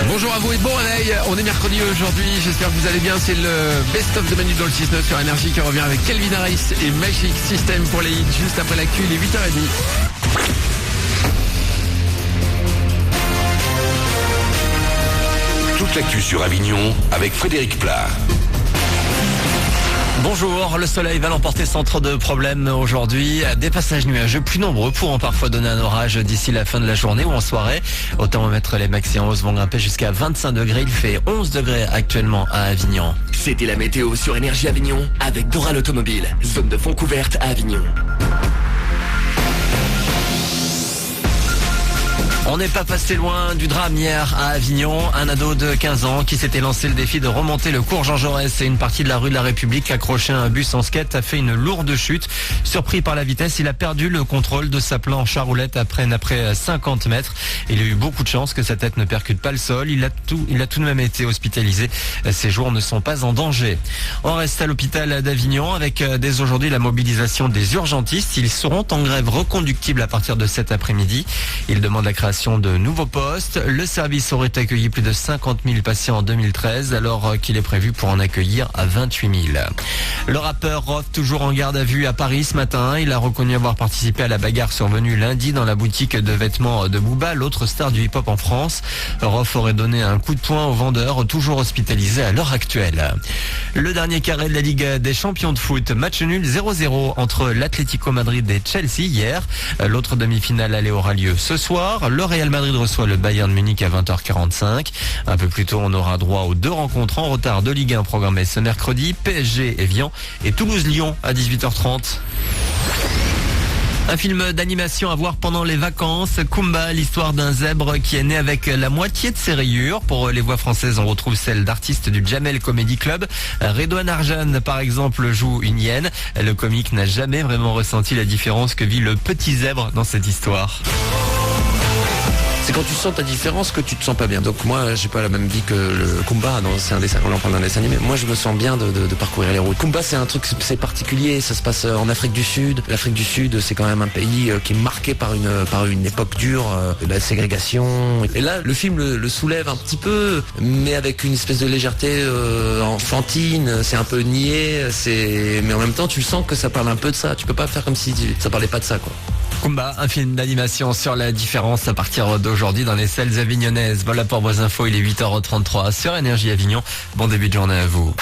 Bonjour à vous et bon réveil. On est mercredi aujourd'hui, j'espère que vous allez bien. C'est le best-of de Manu dans le 6-9 sur Énergie qui revient avec Calvin Harris et Magic System pour les hits juste après l'actu, il est 8h30. Toute l'actu sur Avignon avec Frédéric Plat. Bonjour, le soleil va l'emporter sans trop de problèmes aujourd'hui. Des passages nuageux plus nombreux pourront parfois donner un orage d'ici la fin de la journée ou en soirée. Au thermomètre, les maxi en hausse vont grimper jusqu'à 25 degrés. Il fait 11 degrés actuellement à Avignon. C'était la météo sur Énergie Avignon avec Doral Automobile, zone de fond couverte à Avignon. On n'est pas passé loin du drame hier à Avignon. Un ado de 15 ans qui s'était lancé le défi de remonter le cours Jean Jaurès et une partie de la rue de la République, accroché à un bus en skate, a fait une lourde chute. Surpris par la vitesse, il a perdu le contrôle de sa planche à roulettes après 50 mètres. Il a eu beaucoup de chance que sa tête ne percute pas le sol. Il a tout de même été hospitalisé. Ses jours ne sont pas en danger. On reste à l'hôpital d'Avignon avec dès aujourd'hui la mobilisation des urgentistes. Ils seront en grève reconductible à partir de cet après-midi. Ils demandent la création de nouveaux postes. Le service aurait accueilli plus de 50 000 patients en 2013 alors qu'il est prévu pour en accueillir à 28 000. Le rappeur Rof, toujours en garde à vue à Paris ce matin. Il a reconnu avoir participé à la bagarre survenue lundi dans la boutique de vêtements de Booba, l'autre star du hip-hop en France. Rof aurait donné un coup de poing au vendeur, toujours hospitalisé à l'heure actuelle. Le dernier carré de la Ligue des champions de foot, match nul 0-0 entre l'Atlético Madrid et Chelsea hier. L'autre demi-finale aller aura lieu ce soir. Le Real Madrid reçoit le Bayern Munich à 20h45. Un peu plus tôt, on aura droit aux deux rencontres en retard de Ligue 1 programmées ce mercredi. PSG Evian et Toulouse-Lyon à 18h30. Un film d'animation à voir pendant les vacances. Kumba, l'histoire d'un zèbre qui est né avec la moitié de ses rayures. Pour les voix françaises, on retrouve celle d'artistes du Jamel Comedy Club. Redouane Arjan, par exemple, joue une hyène. Le comique n'a jamais vraiment ressenti la différence que vit le petit zèbre dans cette histoire. C'est quand tu sens ta différence que tu te sens pas bien. Donc moi, j'ai pas la même vie que le Kumba. C'est un dessin, on en parle d'un dessin animé. Moi, je me sens bien de parcourir les routes. Kumba, c'est un truc, c'est particulier. Ça se passe en Afrique du Sud. L'Afrique du Sud, c'est quand même un pays qui est marqué par une époque dure, de la ségrégation. Et là, le film le soulève un petit peu, mais avec une espèce de légèreté enfantine. C'est un peu niais. Mais en même temps, tu sens que ça parle un peu de ça. Tu peux pas faire comme si ça parlait pas de ça, quoi. Kumba, un film d'animation sur la différence à partir d'aujourd'hui dans les salles avignonnaises. Voilà pour vos infos, il est 8h33 sur Énergie Avignon. Bon début de journée à vous.